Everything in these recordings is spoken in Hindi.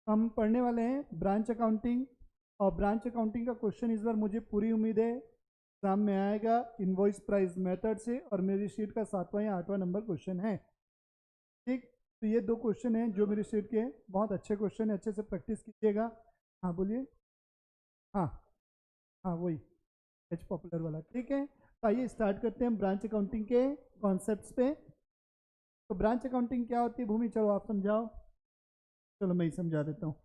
हम पढ़ने वाले हैं ब्रांच अकाउंटिंग। और ब्रांच अकाउंटिंग का क्वेश्चन इस बार मुझे पूरी उम्मीद है एग्जाम में आएगा इनवॉइस प्राइस मेथड से, और मेरी शीट का 7वां या 8वां नंबर क्वेश्चन है। ठीक, तो ये 2 क्वेश्चन हैं जो मेरी शीट के हैं, बहुत अच्छे क्वेश्चन है, अच्छे से प्रैक्टिस कीजिएगा। हाँ बोलिए। हाँ हाँ वही एच पॉपुलर वाला। ठीक है, तो आइए स्टार्ट करते हैं ब्रांच अकाउंटिंग के कॉन्सेप्ट्स पे। तो ब्रांच अकाउंटिंग क्या होती है भूमि, चलो आप समझाओ। चलो मैं ही समझा देता हूँ।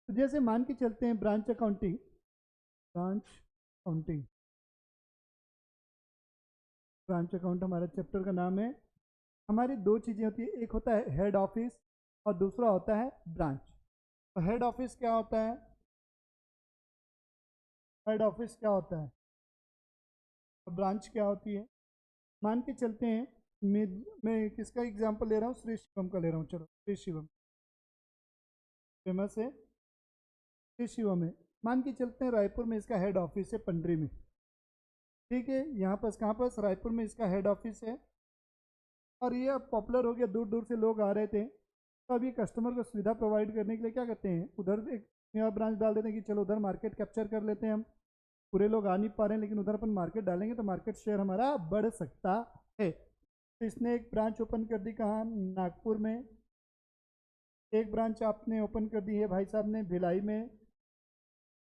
तो जैसे मान के चलते हैं ब्रांच अकाउंटिंग ब्रांच अकाउंट हमारा चैप्टर का नाम है। हमारी 2 चीज़ें होती है, एक होता है हेड ऑफिस और दूसरा होता है ब्रांच। तो हेड ऑफिस क्या होता है, हेड ऑफिस क्या होता है और ब्रांच क्या होती है। मान के चलते हैं, मैं मैं किसका एग्जांपल ले रहा हूँ, श्री शिवम का ले रहा हूँ। चलो श्री शिवम फेमस है, श्री शिवम है। मान के चलते हैं रायपुर में इसका हेड ऑफिस है, पंडरी में। ठीक है, यहाँ पर कहाँ पर, रायपुर में इसका हेड ऑफिस है। और ये अब पॉपुलर हो गया, दूर दूर से लोग आ रहे थे, तो अब ये कस्टमर को सुविधा प्रोवाइड करने के लिए क्या करते हैं, उधर एक नया ब्रांच डाल देते हैं कि चलो उधर मार्केट कैप्चर कर लेते हैं हम। पूरे लोग आ नहीं पा रहे हैं, लेकिन उधर अपन मार्केट डालेंगे तो मार्केट शेयर हमारा बढ़ सकता है। तो इसने एक ब्रांच ओपन कर दी कहाँ, नागपुर में। एक ब्रांच आपने ओपन कर दी है भाई साहब ने भिलाई में।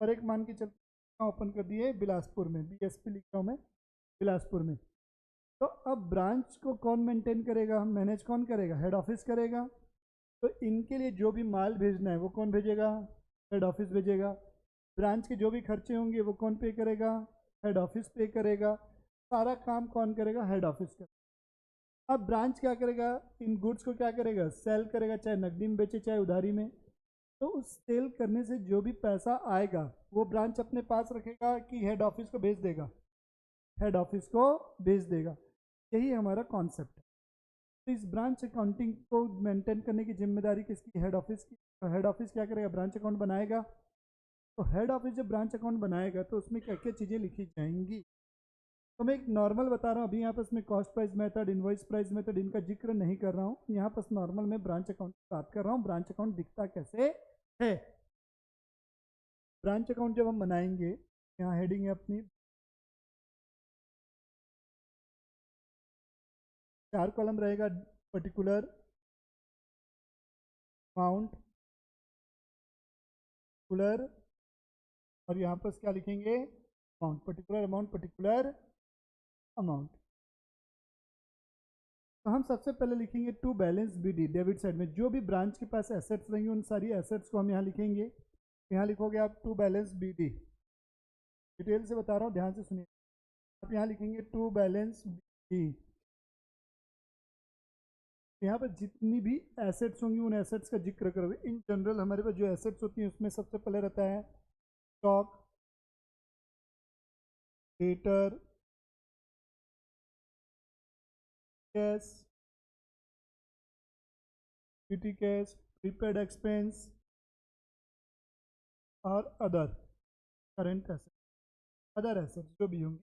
और एक मान के चलते कहाँ ओपन कर दी है, बिलासपुर में। BSP लिख रहा हूँ मैं, बिलासपुर में। तो अब ब्रांच को कौन मेंटेन करेगा, मैनेज कौन करेगा, हेड ऑफिस करेगा। तो इनके लिए जो भी माल भेजना है वो कौन भेजेगा, हेड ऑफिस भेजेगा। ब्रांच के जो भी खर्चे होंगे वो कौन पे करेगा, हेड ऑफिस पे करेगा। सारा काम कौन करेगा, हेड ऑफिस का। अब ब्रांच क्या करेगा, इन गुड्स को क्या करेगा, सेल करेगा, चाहे नकदी में बेचे चाहे उधारी में। तो उस सेल करने से जो भी पैसा आएगा वो ब्रांच अपने पास रखेगा कि हेड ऑफिस को भेज देगा, हेड ऑफिस को भेज देगा। यही हमारा कॉन्सेप्ट है। तो इस ब्रांच अकाउंटिंग को मेंटेन करने की जिम्मेदारी किसकी, हेड ऑफिस की। तो हेड ऑफिस क्या करेगा, ब्रांच अकाउंट बनाएगा। तो हेड ऑफिस जब ब्रांच अकाउंट बनाएगा तो उसमें क्या क्या चीज़ें लिखी जाएंगी। तो मैं एक नॉर्मल बता रहा हूँ, अभी यहाँ पर इसमें cost price method, invoice price method, इनका जिक्र नहीं कर रहा हूँ। यहाँ पर नॉर्मल मैं ब्रांच अकाउंट की बात कर रहा हूँ, ब्रांच अकाउंट दिखता कैसे है। ब्रांच अकाउंट जब हम बनाएंगे, यहाँ हेडिंग है अपनी, 4 कॉलम रहेगा, पर्टिकुलर अमाउंट, पर्टिकुलर, और यहाँ पर क्या लिखेंगे, amount, particular amount, particular amount. तो हम सबसे पहले लिखेंगे to balance BD, debit side में जो भी ब्रांच के पास एसेट्स रहेंगे उन सारी एसेट्स को हम यहाँ लिखेंगे। यहाँ लिखोगे आप टू बैलेंस BD, डिटेल से बता रहा हूँ, ध्यान से सुनिए। आप यहाँ लिखेंगे टू बैलेंस BD। यहाँ पर जितनी भी एसेट्स होंगी उन एसेट्स का जिक्र करोगे। इन जनरल हमारे पास जो एसेट्स होती हैं उसमें सबसे पहले रहता है stock, debtor, cash, petty cash, prepaid expense और other current assets, other assets जो भी होंगी।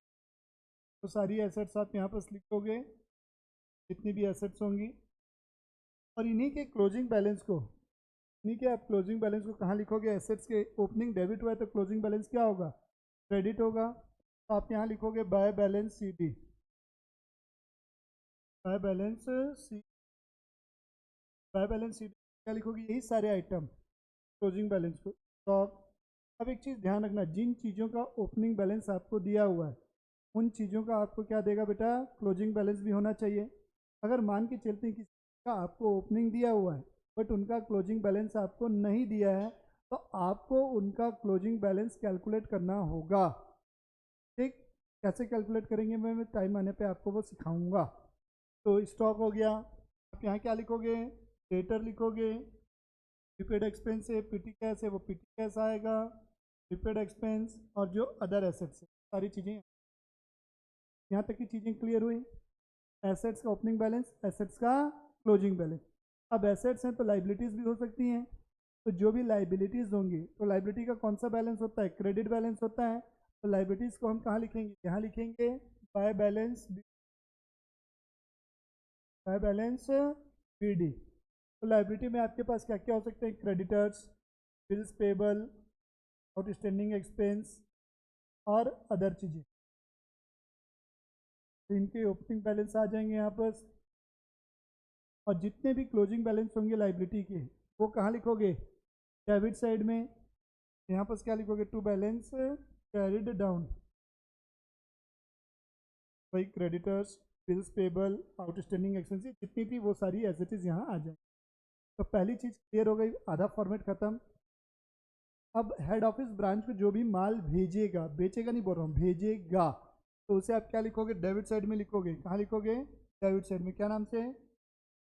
तो सारी एसेट्स आप यहाँ पर लिखोगे, जितनी भी एसेट्स होंगी। और इन्हीं के क्लोजिंग बैलेंस को, इन्हीं के आप क्लोजिंग बैलेंस को कहाँ लिखोगे, एसेट्स के ओपनिंग डेबिट हुआ है तो क्लोजिंग बैलेंस क्या होगा, क्रेडिट होगा। तो आप यहाँ लिखोगे by balance CD, by balance c by balance CD क्या लिखोगे, यही सारे आइटम क्लोजिंग बैलेंस को, स्टॉक। अब एक चीज़ ध्यान रखना, जिन चीज़ों का ओपनिंग बैलेंस आपको दिया हुआ है उन चीज़ों का आपको क्या देगा बेटा, क्लोजिंग बैलेंस भी होना चाहिए। अगर मान के चलते हैं किसी का आपको ओपनिंग दिया हुआ है बट उनका क्लोजिंग बैलेंस आपको नहीं दिया है, तो आपको उनका क्लोजिंग बैलेंस कैलकुलेट करना होगा। ठीक, कैसे कैलकुलेट करेंगे मैं टाइम आने पे आपको वो सिखाऊंगा। तो स्टॉक हो गया, आप यहाँ क्या लिखोगे, डेटर लिखोगे, प्रीपेड एक्सपेंस है, PT कैश है वो PT कैश आएगा, प्रीपेड एक्सपेंस, और जो अदर एसेट्स है सारी चीज़ें। यहाँ तक की चीज़ें क्लियर हुई, एसेट्स का ओपनिंग बैलेंस, एसेट्स का क्लोजिंग बैलेंस। अब एसेट्स हैं तो लाइबिलिटीज़ भी हो सकती हैं। तो जो भी लाइबिलिटीज़ होंगी, तो लाइबिलिटी का कौन सा बैलेंस होता है, क्रेडिट बैलेंस होता है। तो लाइबिलिटीज़ को हम कहाँ लिखेंगे, यहाँ लिखेंगे bye balance, by balance BD। तो लाइबिलिटी में आपके पास क्या क्या हो सकते हैं, creditors, bills payable, outstanding expense और अदर चीज़ें। तो इनके ओपनिंग बैलेंस आ जाएंगे यहाँ पर, और जितने भी क्लोजिंग बैलेंस होंगे लाइबिलिटी के वो कहाँ लिखोगे, डेबिट साइड में। यहाँ पर क्या लिखोगे, टू बैलेंस कैरिड डाउन, वही creditors, bills payable, outstanding expenses जितनी थी वो सारी एज इट इज़ यहाँ आ जाए। तो पहली चीज़ क्लियर हो गई, आधा फॉर्मेट खत्म। अब हेड ऑफिस ब्रांच को जो भी माल भेजेगा, बेचेगा नहीं बोल रहा हूँ, भेजेगा, तो उसे आप क्या लिखोगे, डेबिट साइड में लिखोगे। कहाँ लिखोगे, डेबिट साइड में। क्या नाम से,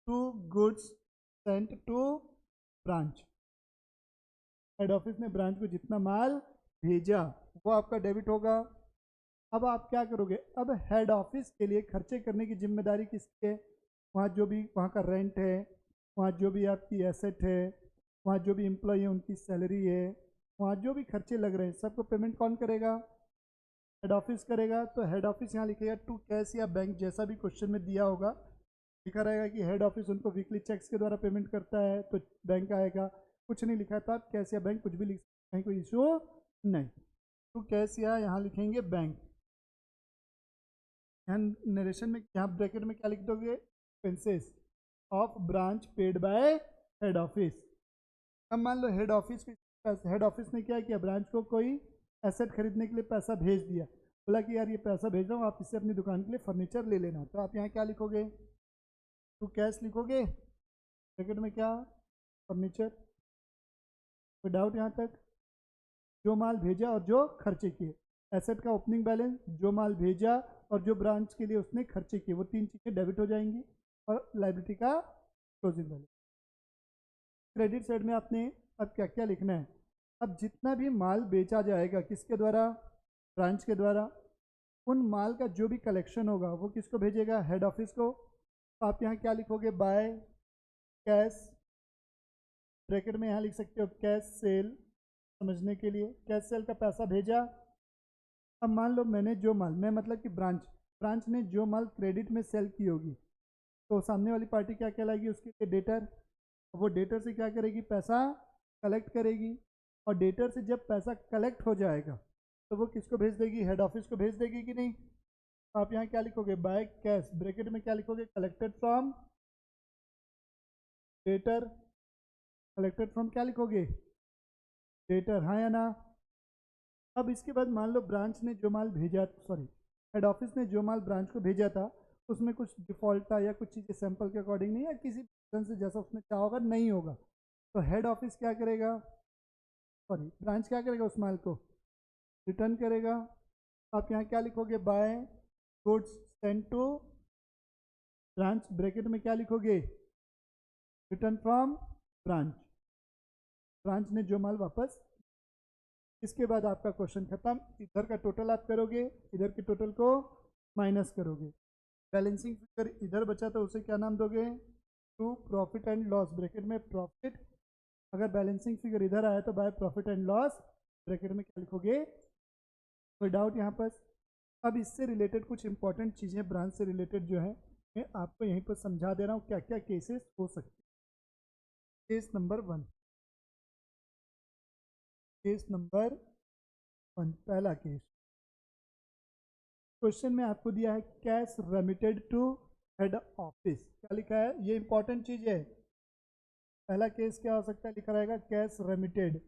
to goods sent to branch. Head office ने ब्रांच को जितना माल भेजा वो आपका डेबिट होगा। अब आप क्या करोगे, अब हेड ऑफिस के लिए खर्चे करने की जिम्मेदारी किसकी है, वहाँ जो भी वहाँ का रेंट है, वहाँ जो भी आपकी एसेट है, वहाँ जो भी एम्प्लॉय है उनकी सैलरी है, वहाँ जो भी खर्चे लग रहे हैं सबको पेमेंट कौन करेगा, हेड ऑफिस करेगा। तो हेड ऑफिस यहाँ लिखेगा टू कैश या बैंक, जैसा भी क्वेश्चन में दिया होगा लिखा रहेगा कि हेड ऑफिस उनको वीकली चेक्स के द्वारा पेमेंट करता है तो बैंक आएगा। कुछ नहीं लिखा था, आप कैश या बैंक कुछ भी लिख सकते हैं, कोई इशू नहीं। टू कैश या यहाँ लिखेंगे बैंक। यहाँ नरेशन में यहाँ ब्रैकेट में क्या लिख दोगे, expenses of branch paid by head office. अब मान लो हेड ऑफिस ने क्या किया, ब्रांच को कोई एसेट खरीदने के लिए पैसा भेज दिया, बोला कि यार ये पैसा भेज रहा हूँ, आप इससे अपनी दुकान के लिए फर्नीचर ले लेना। तो आप यहाँ क्या लिखोगे, टू कैश लिखोगे, ब्रैकेट में क्या, फर्नीचर। कोई डाउट यहाँ तक, जो माल भेजा और जो खर्चे किए, एसेट का ओपनिंग बैलेंस, जो माल भेजा और जो ब्रांच के लिए उसने खर्चे किए, वो तीन चीज़ें डेबिट हो जाएंगी, और लाइबिलिटी का क्लोजिंग बैलेंस। क्रेडिट साइड में आपने अब क्या क्या लिखना है, अब जितना भी माल बेचा जाएगा किसके द्वारा, ब्रांच के द्वारा, उन माल का जो भी कलेक्शन होगा वो किसको भेजेगा, हेड ऑफिस को। तो आप यहाँ क्या लिखोगे, बाय कैश, ब्रैकेट में यहाँ लिख सकते हो कैश सेल, समझने के लिए कैश सेल का पैसा भेजा। अब मान लो मैंने जो माल, मैं मतलब कि ब्रांच ने जो माल क्रेडिट में सेल की होगी, तो सामने वाली पार्टी क्या कहलाएगी, उसके लिए डेटर। वो डेटर से क्या करेगी, पैसा कलेक्ट करेगी, और डेटर से जब पैसा कलेक्ट हो जाएगा तो वो किसको भेज देगी, हेड ऑफिस को भेज देगी कि नहीं। आप यहाँ क्या लिखोगे, बाय कैश, ब्रैकेट में क्या लिखोगे, collected from debtor, collected from क्या लिखोगे, डेटर, हाँ या ना। अब इसके बाद मान लो ब्रांच ने जो माल भेजा, सॉरी हेड ऑफिस ने जो माल ब्रांच को भेजा था उसमें कुछ डिफॉल्ट था या कुछ चीज़ें सैंपल के अकॉर्डिंग नहीं, या किसी रीजन से जैसा उसने चाहा होगा नहीं होगा, तो हेड ऑफिस क्या करेगा, सॉरी ब्रांच क्या करेगा, उस माल को रिटर्न करेगा। आप यहाँ क्या लिखोगे, by goods sent to branch, bracket में क्या लिखोगे, रिटर्न फ्रॉम ब्रांच, ब्रांच ने जो माल वापस। इसके बाद आपका क्वेश्चन खत्म, इधर का टोटल आप करोगे, इधर के टोटल को माइनस करोगे, बैलेंसिंग फिगर इधर बचा तो उसे क्या नाम दोगे, to profit and loss, bracket में प्रॉफिट, अगर बैलेंसिंग फिगर इधर आया तो by profit and loss, bracket में क्या लिखोगे। कोई डाउट यहाँ पर। अब इससे रिलेटेड कुछ इंपॉर्टेंट चीज़ें ब्रांच से रिलेटेड जो है मैं आपको यहीं पर समझा दे रहा हूँ क्या क्या केसेस हो सकते हैं। केस नंबर 1, केस नंबर 1, पहला केस, क्वेश्चन में आपको दिया है cash remitted to head office, क्या लिखा है, ये इंपॉर्टेंट चीज है। पहला केस क्या हो सकता है, लिखा रहेगा कैश रेमिटेड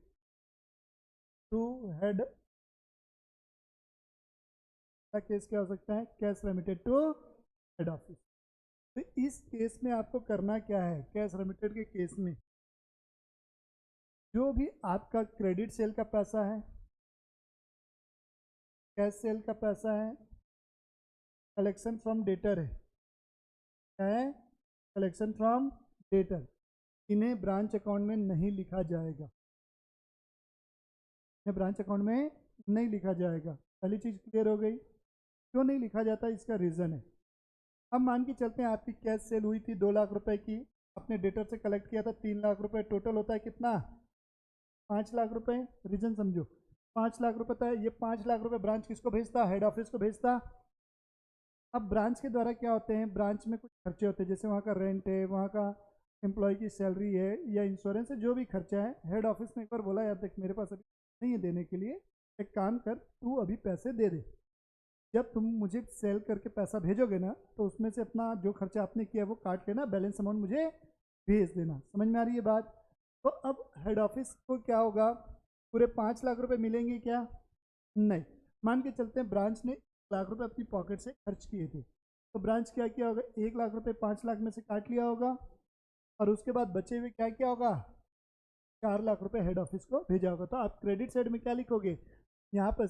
टू हेड, पहला केस क्या हो सकता है, cash remitted to head office. तो इस केस में आपको करना क्या है, कैश रेमिटेड के केस में जो भी आपका क्रेडिट सेल का पैसा है, कैश सेल का पैसा है, कलेक्शन फ्रॉम डेटर है कलेक्शन फ्रॉम डेटर, इन्हें ब्रांच अकाउंट में नहीं लिखा जाएगा, इन्हें ब्रांच अकाउंट में नहीं लिखा जाएगा। पहली चीज़ क्लियर हो गई। क्यों नहीं लिखा जाता, इसका रीज़न है। अब मान के चलते हैं आपकी कैश सेल हुई थी 2 लाख रुपए की, अपने डेटर से कलेक्ट किया था 3 लाख रुपए, टोटल होता है कितना, 5 लाख रुपए। रीजन समझो, 5 लाख रुपए था, ये 5 लाख रुपए ब्रांच किसको भेजता, हेड ऑफिस को भेजता। अब ब्रांच के द्वारा क्या होते हैं, ब्रांच में कुछ खर्चे होते हैं, जैसे वहाँ का रेंट है, वहाँ का एम्प्लॉय की सैलरी है या इंश्योरेंस है, जो भी खर्चा है, हेड ऑफिस ने एक बार बोला यार देख मेरे पास अभी नहीं है देने के लिए, एक काम कर तू अभी पैसे दे दे, जब तुम मुझे सेल करके पैसा भेजोगे ना तो उसमें से अपना जो खर्चा आपने किया है वो काट लेना, बैलेंस अमाउंट मुझे भेज देना। समझ में आ रही है बात? तो अब हेड ऑफिस को क्या होगा, पूरे 5 लाख रुपए मिलेंगे क्या? नहीं। मान के चलते हैं ब्रांच ने 1 लाख रुपए अपनी पॉकेट से खर्च किए थे, तो ब्रांच क्या किया होगा, 1 लाख रुपए 5 लाख में से काट लिया होगा, और उसके बाद बचे हुए क्या क्या होगा, 4 लाख रुपए हेड ऑफिस को भेजा होगा। तो आप क्रेडिट साइड में क्या लिखोगे, यहाँ पर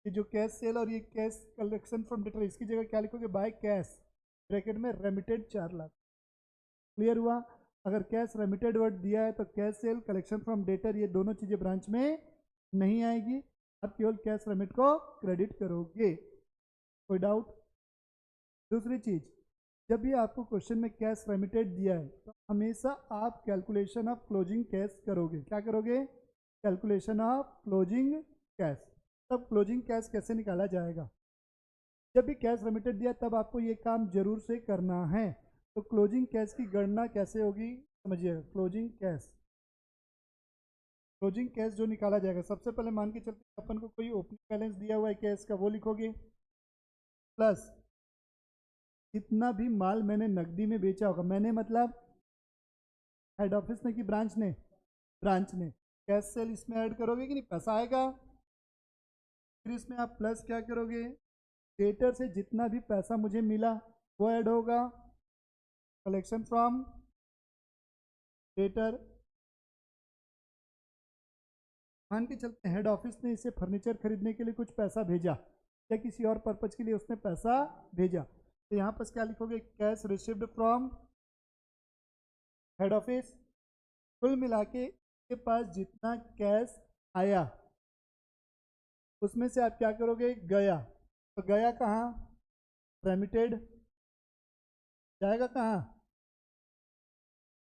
ये जो कैश सेल और ये कैश कलेक्शन फ्रॉम डेटर, इसकी जगह क्या लिखोगे, बाय कैश ब्रैकेट में रेमिटेड 4 लाख। क्लियर हुआ? अगर कैश रेमिटेड वर्ड दिया है तो cash cell collection from debtor ये दोनों चीज़ें ब्रांच में नहीं आएगी, आप केवल कैश रेमिट को क्रेडिट करोगे। कोई डाउट? दूसरी चीज़, जब भी आपको क्वेश्चन में कैश रेमिटेड दिया है तो हमेशा आप कैलकुलेशन ऑफ क्लोजिंग कैश करोगे। क्या करोगे? Calculation of closing cash. तब क्लोजिंग कैश कैसे निकाला जाएगा, जब भी कैश रेमिटेड दिया तब आपको ये काम जरूर से करना है। तो क्लोजिंग कैश की गणना कैसे होगी समझिएगा। क्लोजिंग कैश जो निकाला जाएगा, सबसे पहले मान के चलते अपन को कोई ओपनिंग बैलेंस दिया हुआ है कैश का, वो लिखोगे, प्लस जितना भी माल मैंने नकदी में बेचा होगा, मैंने मतलब हेड ऑफिस ने कि ब्रांच ने, ब्रांच ने, कैश सेल इसमें ऐड करोगे कि नहीं, पैसा आएगा। फिर इसमें आप प्लस क्या करोगे, डेटर से जितना भी पैसा मुझे मिला वो ऐड होगा, कलेक्शन फ्रॉम डेटर। मान के चलते हेड ऑफिस ने इसे फर्नीचर खरीदने के लिए कुछ पैसा भेजा या किसी और पर्पज के लिए उसने पैसा भेजा, तो यहाँ पर क्या लिखोगे, cash received from head office. कुल मिला के पास जितना कैश आया उसमें से आप क्या करोगे, गया, तो गया कहाँ, रेमिटेड, जाएगा कहाँ,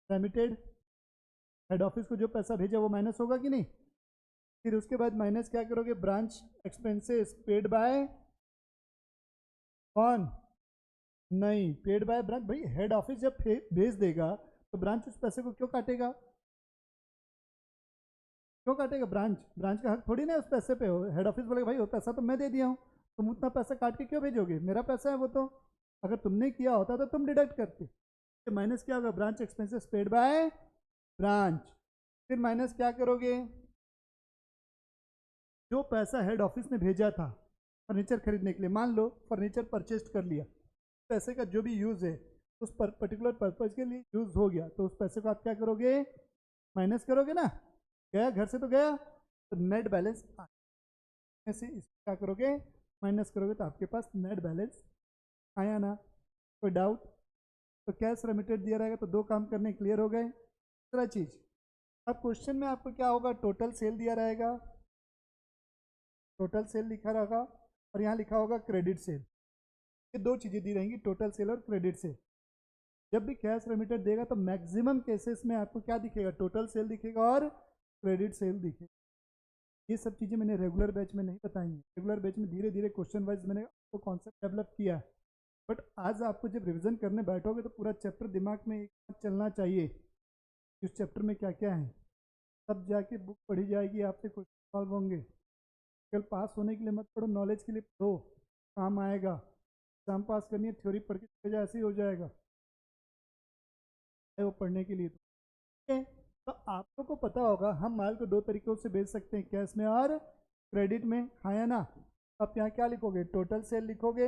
रेमिटेड। हेड ऑफिस को जो पैसा भेजा वो माइनस होगा कि नहीं। फिर उसके बाद माइनस क्या करोगे, ब्रांच एक्सपेंसेस पेड बाय कौन, नहीं पेड बाय ब्रांच। भाई हेड ऑफिस जब भेज देगा तो ब्रांच उस पैसे को क्यों काटेगा, क्यों काटेगा, ब्रांच का हक थोड़ी ना उस पैसे पे हो। हेड ऑफिस बोलेगा भाई वो पैसा तो मैं दे दिया हूँ, तुम उतना पैसा काट के क्यों भेजोगे, मेरा पैसा है वो, तो अगर तुमने किया होता तो तुम डिडक्ट करते। तो माइनस क्या होगा, branch expenses paid by branch. फिर माइनस क्या करोगे, जो पैसा हेड ऑफिस ने भेजा था फर्नीचर खरीदने के लिए, मान लो फर्नीचर परचेज कर लिया, पैसे का जो भी यूज़ है उस पर्टिकुलर पर्पज के लिए यूज़ हो गया, तो उस पैसे को आप क्या करोगे, माइनस करोगे ना, गया घर से तो गया, तो नेट बैलेंस से क्या करोगे, माइनस करोगे, तो आपके पास नेट बैलेंस आया ना। कोई डाउट? तो कैश रेमिटेड दिया रहेगा तो दो काम करने क्लियर हो गए। दूसरा चीज़, अब क्वेश्चन में आपको क्या होगा, टोटल सेल दिया रहेगा, टोटल सेल लिखा रहेगा, और यहाँ लिखा होगा क्रेडिट सेल। ये दो चीज़ें दी रहेंगी, टोटल सेल और क्रेडिट सेल। जब भी कैश रेमिटेड देगा तो मैक्सिमम केसेस में आपको क्या दिखेगा, टोटल सेल दिखेगा और क्रेडिट सेल दिखेगा। ये सब चीज़ें मैंने रेगुलर बैच में नहीं बताई हैं, रेगुलर बैच में धीरे धीरे क्वेश्चन वाइज मैंने आपको कॉन्सेप्ट डेवलप किया है, बट आज आपको जब रिविजन करने बैठोगे तो पूरा चैप्टर दिमाग में एक साथ चलना चाहिए, इस चैप्टर में क्या क्या है, तब जाके बुक पढ़ी जाएगी, आपसे क्वेश्चन सॉल्व होंगे। केवल पास होने के लिए मत पढ़ो, नॉलेज के लिए पढ़ो, काम आएगा। एग्जाम पास करनी है, थ्योरी पढ़ के चले जाए ऐसे ही हो जाएगा, है वो पढ़ने के लिए। तो तो आप लोग को पता होगा हम माल को दो तरीकों से बेच सकते हैं, कैश में और क्रेडिट में, हाँ या ना। आप यहाँ क्या लिखोगे, टोटल सेल लिखोगे,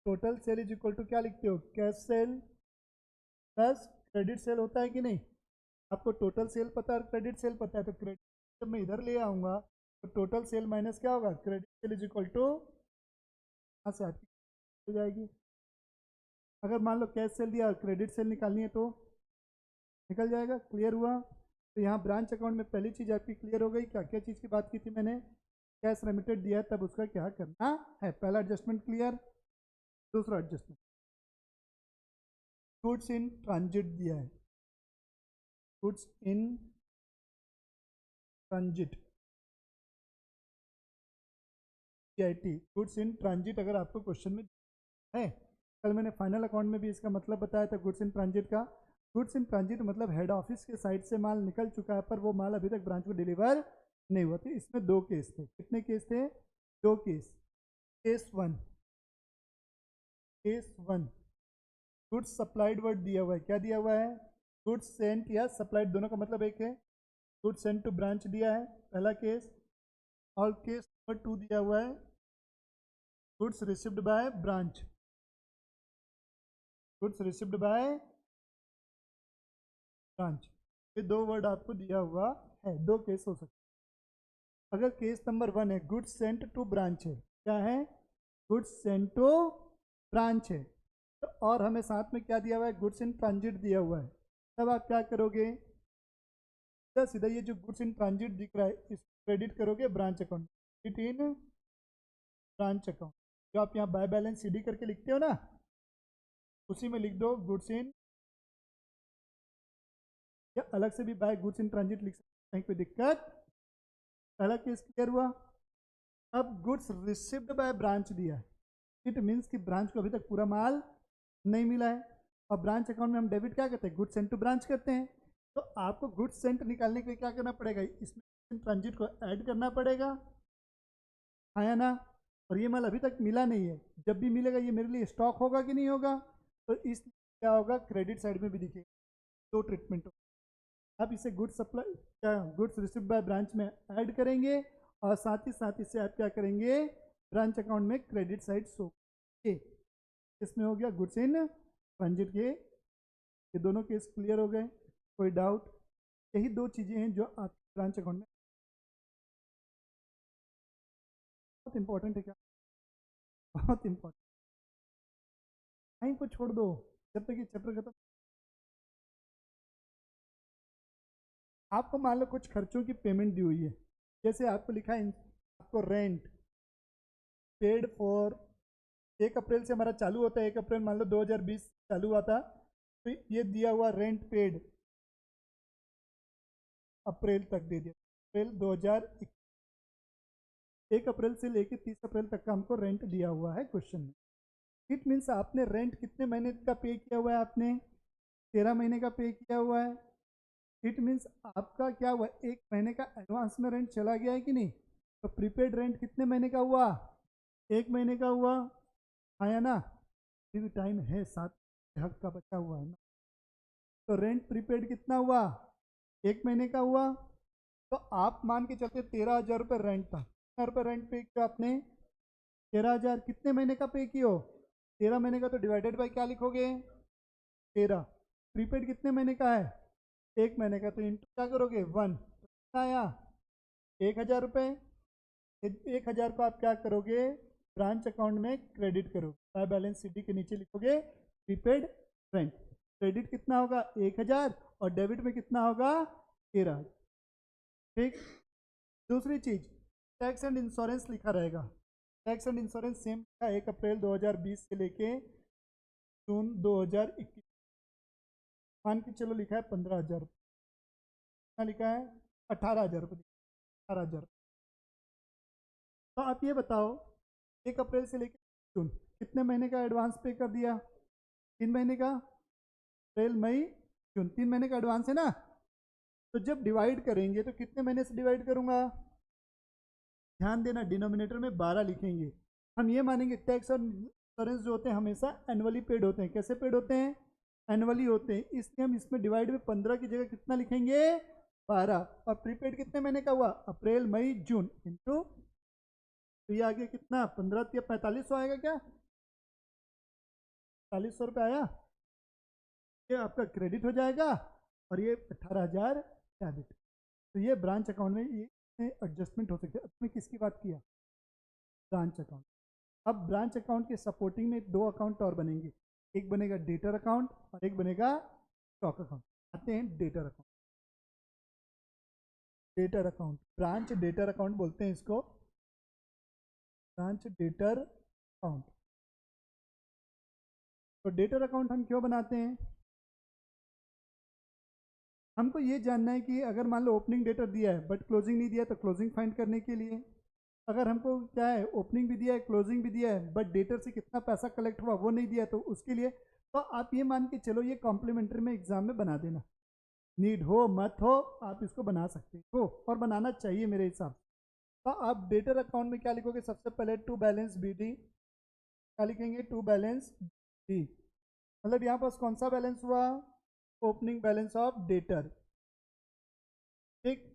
total sale is equal to क्या लिखते हो, cash sale plus credit sale होता है कि नहीं। आपको टोटल सेल पता है और क्रेडिट सेल पता है, तो क्रेडिट जब मैं इधर ले आऊँगा तो टोटल सेल माइनस क्या होगा, credit sale is equal to, यहाँ से आपकी हो जाएगी। अगर मान लो कैश सेल दिया और क्रेडिट सेल निकालनी है तो निकल जाएगा। क्लियर हुआ? तो यहाँ ब्रांच अकाउंट में पहली चीज़ आपकी क्लियर हो गई, क्या क्या चीज़ की बात की थी मैंने, कैश रेमिटेड दिया है तब उसका क्या करना है, पहला एडजस्टमेंट क्लियर। दूसरा एडजस्टमेंट, गुड्स इन ट्रांजिट दिया है, goods in transit, GIT, goods in transit अगर आपको क्वेश्चन में है, कल मैंने फाइनल अकाउंट में भी इसका मतलब बताया था गुड्स इन ट्रांजिट का। गुड्स इन ट्रांजिट मतलब हेड ऑफिस के साइड से माल निकल चुका है पर वो माल अभी तक ब्रांच को डिलीवर नहीं हुआ। तो इसमें दो केस थे। कितने केस थे? दो case. Case one goods supplied word दिया हुआ है। क्या दिया हुआ है? गुड्स सेंट या सप्लाइड, दोनों का मतलब एक है। गुड्स सेंट टू ब्रांच दिया है पहला केस। और केस नंबर 2 दिया हुआ है goods received by branch. Goods received by branch. ये दो वर्ड आपको दिया हुआ है। दो केस हो सकते हैं। अगर केस नंबर 1 है गुड्स सेंट टू ब्रांच है, क्या है? गुड्स सेंट टू ब्रांच है। तो और हमें साथ में क्या दिया हुआ है? गुड्स इन ट्रांजिट दिया हुआ है। तब आप क्या करोगे? सीधा ये जो गुड्स इन ट्रांजिट दिख रहा है इस क्रेडिट करोगे branch account. It in branch account जो आप यहाँ बाय बैलेंस सीडी करके लिखते हो ना, उसी में लिख दो गुड्स इन, या अलग से भी बाय गुड्स इन ट्रांजिट लिख सकते हैं, कोई दिक्कत। पहला केस क्लियर हुआ। अब गुड्स रिसीव्ड बाय ब्रांच दिया है, इट मीन्स कि ब्रांच को अभी तक पूरा माल नहीं मिला है। और ब्रांच अकाउंट में हम डेबिट क्या करते हैं? गुड्स सेंट टू ब्रांच करते हैं। तो आपको गुड्स सेंट निकालने के लिए क्या करना पड़ेगा? इसमें ट्रांजिट को ऐड करना पड़ेगा, आया ना? और ये माल अभी तक मिला नहीं है, जब भी मिलेगा ये मेरे लिए स्टॉक होगा कि नहीं होगा? तो इस क्या होगा? क्रेडिट साइड में भी दिखेगा। दो ट्रीटमेंट हो। आप इसे गुड्स सप्लाई क्या गुड्स रिसीव बाय ब्रांच में ऐड करेंगे और साथ ही साथ इसे आप क्या करेंगे? ब्रांच अकाउंट में क्रेडिट साइड शो। इसमें हो गया गुड्स इन ट्रांजिट के। ये दोनों केस क्लियर हो गए, कोई डाउट? यही दो चीज़ें हैं जो आप ब्रांच अकाउंट में बहुत इंपॉर्टेंट है। क्या बहुत इंपॉर्टेंट? कहीं को छोड़ दो जब तक ये चैप्टर खत्म। आपको मान लो कुछ खर्चों की पेमेंट दी हुई है, जैसे आपको लिखा है आपको रेंट पेड फॉर 1 अप्रैल से हमारा चालू होता है। 1 अप्रैल मान लो 2020 चालू हुआ था, तो ये दिया हुआ रेंट पेड अप्रैल तक दे दिया। अप्रैल 2021, 1 अप्रैल से लेकर 30 अप्रैल तक का हमको रेंट दिया हुआ है क्वेश्चन में। इट मीन्स आपने रेंट कितने महीने का पे किया हुआ है? आपने 13 महीने का पे किया हुआ है। इट मीन्स आपका क्या हुआ? 1 महीने का एडवांस में रेंट चला गया है कि नहीं? तो प्रीपेड रेंट कितने महीने का हुआ? 1 महीने का हुआ, आया ना? अभी भी टाइम है, 7 हक का बचा हुआ है ना। तो रेंट प्रीपेड कितना हुआ? 1 महीने का हुआ। तो आप मान के चलते 13,000 रुपये रेंट था। कितना रुपये रेंट पे किया आपने? 13,000। कितने महीने का पे किया? 13 महीने का। तो डिवाइडेड बाई क्या लिखोगे? 13। प्रीपेड कितने महीने का है? 1 महीने का। तो इंटू क्या करोगे? 1। तो कितना आया? 1,000 रुपये। 1,000 को आप क्या करोगे? ब्रांच अकाउंट में क्रेडिट करोगे। बाय बैलेंस सीडी के नीचे लिखोगे प्रीपेड रेंट। क्रेडिट कितना होगा? 1,000 और डेबिट में कितना होगा? 13। ठीक। दूसरी चीज, टैक्स एंड इंश्योरेंस लिखा रहेगा। टैक्स एंड इंश्योरेंस सेम था 1 अप्रैल 2020 से लेके जून 2021। मान के चलो लिखा है 15,000 रुपये। कितना लिखा है? 18,000 रुपये। 18,000। तो आप ये बताओ 1 अप्रैल से लेकर जून कितने महीने का एडवांस पे कर दिया? 3 महीने का। अप्रैल मई जून 3 महीने का एडवांस है ना। तो जब डिवाइड करेंगे तो कितने महीने से डिवाइड करूंगा? ध्यान देना, डिनोमिनेटर में 12 लिखेंगे। हम ये मानेंगे टैक्स और इंश्योरेंस जो होते हैं हमेशा एनुअली पेड होते हैं। कैसे पेड होते हैं? एनुअली होते हैं। इसलिए हम इसमें डिवाइड में 15 की जगह कितना लिखेंगे? 12। और प्रीपेड कितने महीने का हुआ? अप्रैल मई जून इंटू, तो ये आगे कितना? 15 या 4500 आएगा क्या? 4500 रुपये आया। ये आपका क्रेडिट हो जाएगा और ये 18,000 डेबिट। तो ये ब्रांच अकाउंट में ये एडजस्टमेंट हो सकते हैं। अपने किसकी बात किया? Branch account. अब ब्रांच अकाउंट के सपोर्टिंग में 2 अकाउंट और बनेंगे। एक बनेगा डेटर अकाउंट और एक बनेगा स्टॉक अकाउंट। आते हैं debtor account. Debtor account, branch debtor account बोलते हैं इसको। Branch debtor account. तो डेटर अकाउंट हम क्यों बनाते हैं? हमको ये जानना है कि अगर मान लो ओपनिंग डेटर दिया है बट क्लोजिंग नहीं दिया तो क्लोजिंग फाइंड करने के लिए। अगर हमको क्या है, ओपनिंग भी दिया है क्लोजिंग भी दिया है बट डेटर से कितना पैसा कलेक्ट हुआ वो नहीं दिया तो उसके लिए तो आप ये मान के चलो ये कॉम्प्लीमेंट्री में एग्जाम में बना देना, नीड हो मत हो आप इसको बना सकते हो और बनाना चाहिए मेरे हिसाब से। तो आप डेटर अकाउंट में क्या लिखोगे, सबसे पहले टू बैलेंस बी डी, क्या लिखेंगे, टू बैलेंस बी, मतलब यहाँ पास कौन सा बैलेंस हुआ, ओपनिंग बैलेंस ऑफ डेटर। ठीक,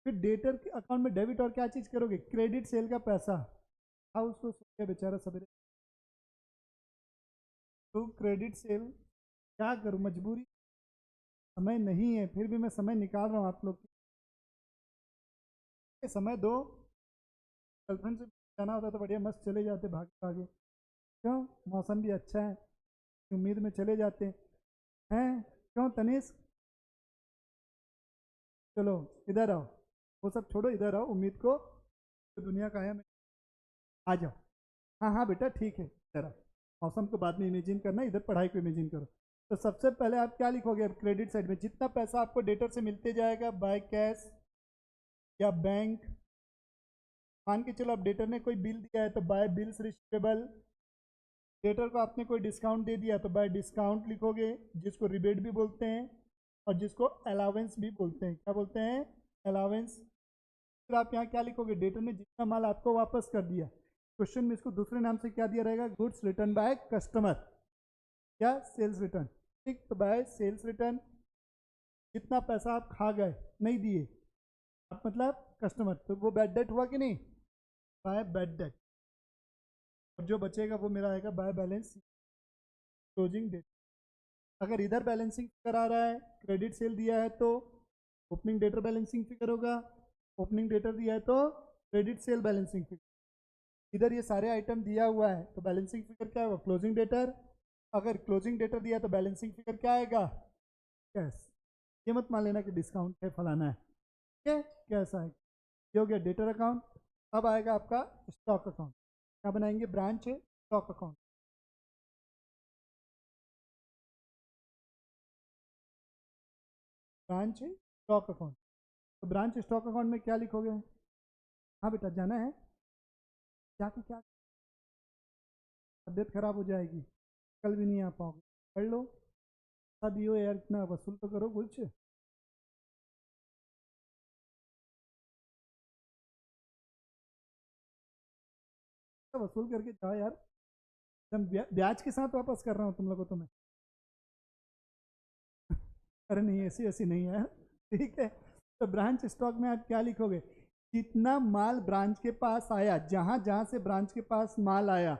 फिर डेटर के अकाउंट में डेबिट और क्या चीज करोगे, क्रेडिट सेल का पैसा। हाँ उसको सोचे बेचारा सवेरे, तो क्रेडिट सेल क्या करूँ, मजबूरी, समय नहीं है, फिर भी मैं समय निकाल रहा हूँ आप लोग के समय दो। गर्लफ्रेंड से जाना होता तो बढ़िया मस्त चले जाते भागे भागे, क्यों, मौसम भी अच्छा है, उम्मीद में चले जाते हैं, क्यों तनीष, चलो इधर आओ, वो सब छोड़ो, इधर आओ, उम्मीद को तो दुनिया का है, आ जाओ। हाँ हाँ बेटा ठीक है, इधर आओ, मौसम को बाद में इमेजिन करना, इधर पढ़ाई को इमेजिन करो। तो सबसे पहले आप क्या लिखोगे, अब क्रेडिट साइड में जितना पैसा आपको डेटर से मिलते जाएगा बाय कैश या बैंक, मान के चलो अब डेटर ने कोई बिल दिया है तो बाय बिल्स रिसीवेबल, डेटर को आपने कोई डिस्काउंट दे दिया तो बाय डिस्काउंट लिखोगे, जिसको रिबेट भी बोलते हैं और जिसको अलावेंस भी बोलते हैं, क्या बोलते हैं, अलावेंस। फिर आप यहाँ क्या लिखोगे, डेटर ने जितना माल आपको वापस कर दिया, क्वेश्चन में इसको दूसरे नाम से क्या दिया रहेगा, गुड्स रिटर्न बाय कस्टमर, क्या सेल्स रिटर्न। ठीक, तो बाय सेल्स रिटर्न, जितना पैसा आप खा गए नहीं दिए आप मतलब कस्टमर, तो वो बैड डेट हुआ कि नहीं, बाय बैड डेट, और जो बचेगा वो मेरा आएगा बाय बैलेंस क्लोजिंग डेट। अगर इधर बैलेंसिंग फिगर आ रहा है, क्रेडिट सेल दिया है तो ओपनिंग डेटर बैलेंसिंग फिगर होगा, ओपनिंग डेटर दिया है तो क्रेडिट सेल बैलेंसिंग फिगर, इधर ये सारे आइटम दिया हुआ है तो बैलेंसिंग फिगर क्या होगा, क्लोजिंग डेटर, अगर क्लोजिंग डेटर दिया है तो बैलेंसिंग फिगर क्या आएगा, कैश। ये मत मान लेना कि डिस्काउंट है फलाना है, ठीक है, कैश आएगा। ये हो गया डेटर अकाउंट। अब आएगा आपका स्टॉक अकाउंट, क्या बनाएंगे, branch stock account, branch stock account. तो ब्रांच स्टॉक अकाउंट में क्या लिखोगे, हाँ बेटा जाना है, जाके क्या, तबीयत खराब हो जाएगी, कल भी नहीं आ पाओगे, पढ़ लो, दियो यार, इतना वसूल तो करो कुछ, वसूल करके जाओ यार, एकदम ब्याज के साथ वापस कर रहा हूँ तुम लोगों को तो मैं। अरे नहीं ऐसी ऐसी नहीं है, ठीक है। तो ब्रांच स्टॉक में आप क्या लिखोगे, कितना माल ब्रांच के पास आया, जहां जहां से ब्रांच के पास माल आया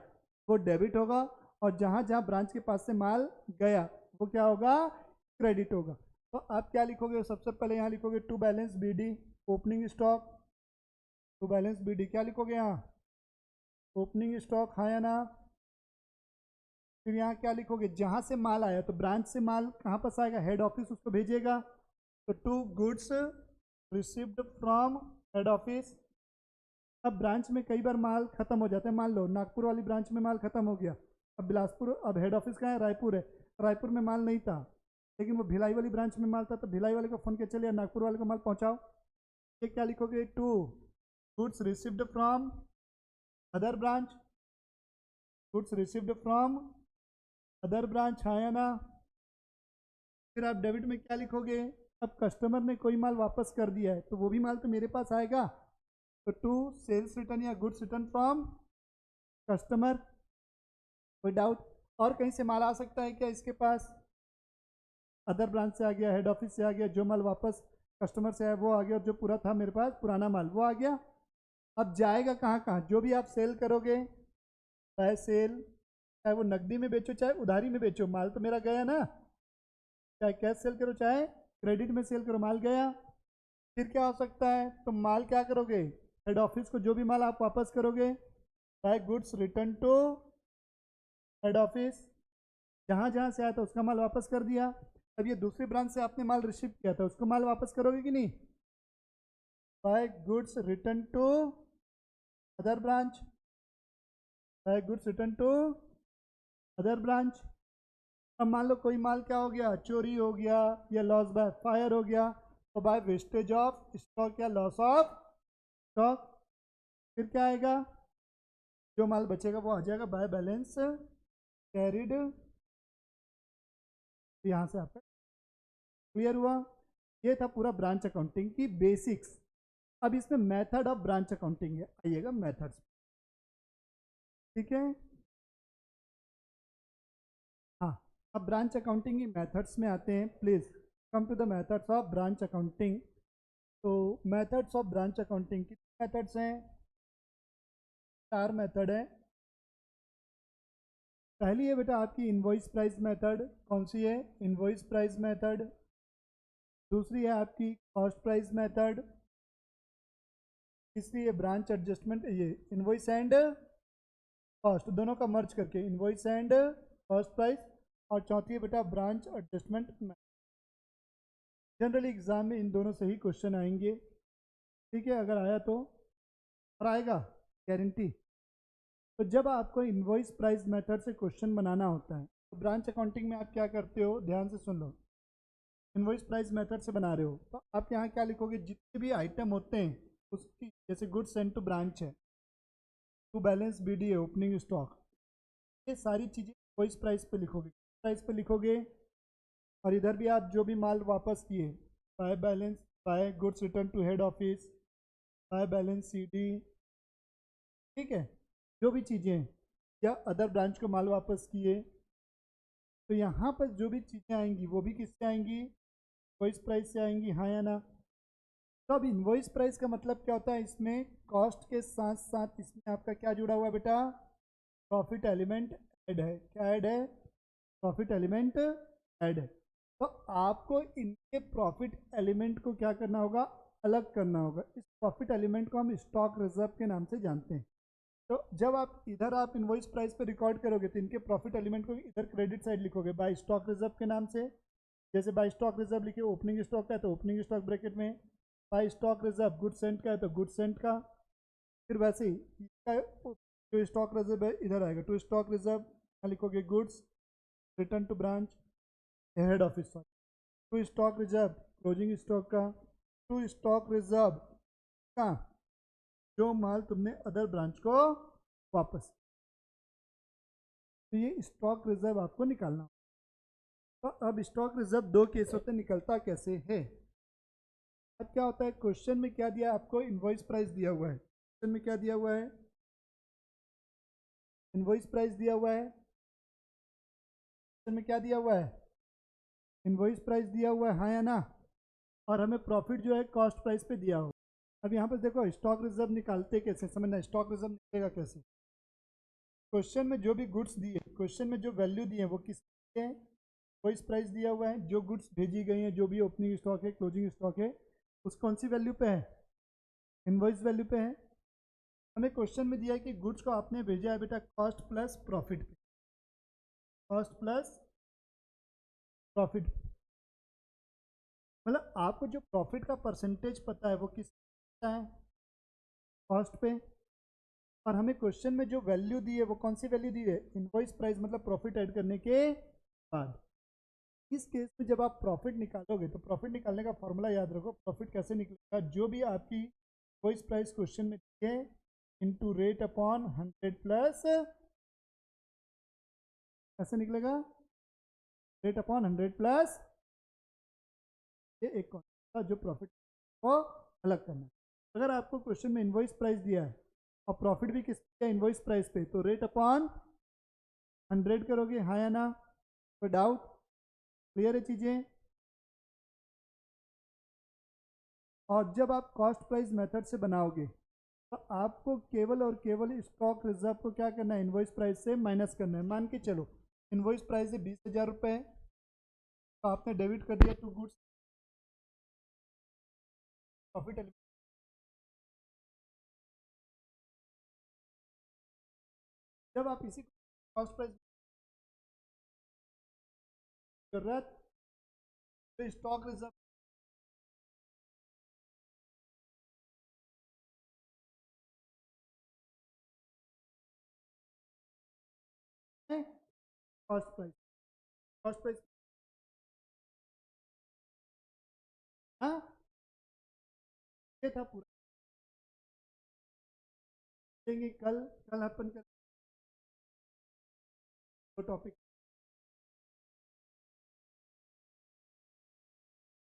वो डेबिट होगा, और जहां जहां ब्रांच के पास से माल गया वो क्या होगा, क्रेडिट होगा। तो आप क्या लिखोगे, सबसे पहले यहाँ लिखोगे to balance b d, opening stock, to balance b d क्या लिखोगे यहाँ, ओपनिंग स्टॉक, हाँ या ना। फिर यहाँ क्या लिखोगे, जहां से माल आया, तो ब्रांच से माल कहाँ पास आएगा, हेड ऑफिस उसको भेजेगा, तो to goods received from head office. अब ब्रांच में कई बार माल खत्म हो जाता है, मान लो नागपुर वाली ब्रांच में माल खत्म हो गया, अब बिलासपुर, अब हेड ऑफिस कहाँ है, रायपुर है, रायपुर में माल नहीं था, लेकिन वो भिलाई वाली ब्रांच में माल था, तो भिलाई वाले को फोन किया, चलिए नागपुर वाले को माल पहुंचाओ। ये क्या लिखोगे, to goods received from other branch, goods received from other branch, हाँ या ना। फिर आप डेबिट में क्या लिखोगे, अब कस्टमर ने कोई माल वापस कर दिया है तो वो भी माल तो मेरे पास आएगा, तो टू सेल्स रिटर्न या गुड्स रिटर्न फ्रॉम कस्टमर। कोई डाउट, और कहीं से माल आ सकता है क्या इसके पास, अदर ब्रांच से आ गया, हेड ऑफिस से आ गया, जो माल वापस कस्टमर से आया वो आ गया, और जो पूरा था मेरे पास पुराना माल वो आ गया। अब जाएगा कहाँ कहाँ, जो भी आप सेल करोगे, चाहे सेल, चाहे वो नकदी में बेचो चाहे उधारी में बेचो, माल तो मेरा गया ना, चाहे कैश सेल करो चाहे क्रेडिट में सेल करो, माल गया। फिर क्या हो सकता है, तो माल क्या करोगे, हेड ऑफिस को जो भी माल आप वापस करोगे, by goods return to head office, जहाँ जहाँ से आया था उसका माल वापस कर दिया। अब ये दूसरी ब्रांच से आपने माल रिसीव किया था, उसको माल वापस करोगे कि नहीं, by goods return to other branch, by goods return to other branch. अब मान लो कोई माल क्या हो गया, चोरी हो गया या लॉस बाय फायर हो गया, तो बाय वेस्टेज ऑफ स्टॉक या लॉस ऑफ स्टॉक। फिर क्या आएगा, जो माल बचेगा वो आ जाएगा बाय बैलेंस कैरिड तो यहाँ से आपका क्लियर हुआ। ये था पूरा ब्रांच अकाउंटिंग की बेसिक्स। अब इसमें मेथड ऑफ ब्रांच अकाउंटिंग है, आइएगा मेथड्स। ठीक है, हाँ, अब ब्रांच अकाउंटिंग की मेथड्स में आते हैं। Please come to the methods of branch accounting. तो मेथड्स ऑफ ब्रांच अकाउंटिंग की मेथड्स हैं, 4 मेथड है। पहली है बेटा आपकी इनवॉइस प्राइस मेथड। कौन सी है? Invoice price method. दूसरी है आपकी कॉस्ट प्राइस मेथड। तीसरी है ब्रांच एडजस्टमेंट, ये इनवॉइस एंड कॉस्ट दोनों का मर्ज करके इनवॉइस एंड कॉस्ट प्राइस। और चौथी है बेटा branch adjustment method. Generally exam में इन दोनों से ही क्वेश्चन आएंगे। ठीक है, अगर आया तो, और आएगा गारंटी। तो जब आपको इनवॉइस प्राइस मेथड से क्वेश्चन बनाना होता है तो ब्रांच अकाउंटिंग में आप क्या करते हो, ध्यान से सुन लो। इनवॉइस प्राइस मेथड से बना रहे हो तो आप यहाँ क्या लिखोगे, जितने भी आइटम होते हैं उसकी, जैसे गुड्स सेंड टू ब्रांच है, टू बैलेंस बीडी है, ओपनिंग स्टॉक, ये सारी चीज़ें इनवॉइस प्राइस पे लिखोगे, प्राइस पे लिखोगे। और इधर भी आप जो भी माल वापस किए, by balance, by goods return to head office, by balance CD, ठीक है, जो भी चीज़ें हैं, या अदर ब्रांच को माल वापस किए, तो यहाँ पर जो भी चीज़ें आएंगी वो भी किससे आएंगी, इनवॉइस प्राइस से आएंगी, हाँ या ना। तो अब इनवॉइस प्राइस का मतलब क्या होता है, इसमें कॉस्ट के साथ साथ इसमें आपका क्या जुड़ा हुआ है बेटा, प्रॉफिट एलिमेंट ऐड है। क्या ऐड है? प्रॉफिट एलिमेंट ऐड है। तो आपको इनके प्रॉफिट एलिमेंट को क्या करना होगा, अलग करना होगा। इस प्रॉफिट एलिमेंट को हम स्टॉक रिजर्व के नाम से जानते हैं। तो जब आप इधर आप इनवॉइस प्राइस पे रिकॉर्ड करोगे तो इनके प्रॉफिट एलिमेंट को इधर क्रेडिट साइड लिखोगे बाय स्टॉक रिजर्व के नाम से। जैसे बाय स्टॉक रिजर्व लिखे ओपनिंग स्टॉक का है तो ओपनिंग स्टॉक ब्रैकेट में, by stock reserve good sent का है तो गुड सेंट का। फिर वैसे ही जो स्टॉक रिजर्व है इधर आएगा, टू स्टॉक रिजर्व लिखोगे goods return to branch head office, to stock reserve closing stock का, टू स्टॉक रिजर्व का जो माल तुमने अदर ब्रांच को वापस। तो ये स्टॉक रिजर्व आपको निकालना। तो अब स्टॉक रिजर्व दो केस होते हैं, निकलता कैसे है। अब क्या होता है, क्वेश्चन में क्या दिया आपको, इनवॉइस प्राइस दिया हुआ है। क्वेश्चन में क्या दिया हुआ है, इनवॉइस प्राइस दिया हुआ है। क्वेश्चन में क्या दिया हुआ है, इनवॉइस प्राइस दिया हुआ है, हाँ या ना। और हमें प्रॉफिट जो है कॉस्ट प्राइस पे दिया हो। अब यहाँ पर देखो स्टॉक रिजर्व निकालते कैसे, समझना स्टॉक रिजर्व निकलेगा कैसे। क्वेश्चन में जो भी गुड्स दिए, क्वेश्चन में जो वैल्यू दिए वो किसके हैं, इनवॉइस प्राइस दिया हुआ है, जो गुड्स भेजी गई हैं, जो भी ओपनिंग स्टॉक है, क्लोजिंग स्टॉक है, उस कौन सी वैल्यू पे है, इनवॉइस वैल्यू पे है। हमें क्वेश्चन में दिया है कि गुड्स को आपने भेजा है बेटा कॉस्ट प्लस प्रॉफिट पे, कॉस्ट प्लस प्रॉफिट। मतलब आपको जो प्रॉफिट का परसेंटेज पता है वो किस पता है, कॉस्ट पे। और हमें क्वेश्चन में जो वैल्यू दी है वो कौन सी वैल्यू दी है, इनवॉइस प्राइस, मतलब प्रॉफिट ऐड करने के बाद। इस केस में जब आप प्रॉफिट निकालोगे तो प्रॉफिट निकालने का फॉर्मूला याद रखो। प्रॉफिट कैसे निकलेगा, जो भी आपकी इनवॉइस प्राइस क्वेश्चन में दी है इनटू रेट अपॉन 100 प्लस, कैसे निकलेगा, रेट अपॉन 100 प्लस ये एक कॉस्ट जो प्रॉफिट को अलग करना है। अगर आपको क्वेश्चन में इनवॉइस प्राइस दिया है और प्रॉफिट भी किस इनवॉइस प्राइस पे, तो रेट अपॉन 100 करोगे, हाँ या ना, कोई डाउट, क्लियर है चीज़ें। और जब आप कॉस्ट प्राइस मेथड से बनाओगे तो आपको केवल और केवल स्टॉक रिजर्व को क्या करना है, इनवॉइस प्राइस से माइनस करना है। मान के चलो इनवॉइस प्राइस है 20,000 रुपये, तो आपने डेबिट कर दिया टू गुड्स प्रॉफिट। जब आप इसी कॉस्ट प्राइस जरूरत तो स्टॉक रिजर्व है, कॉस्ट प्राइस, हाँ, ये था पूरा। देंगे कल, कल अपन कर टॉपिक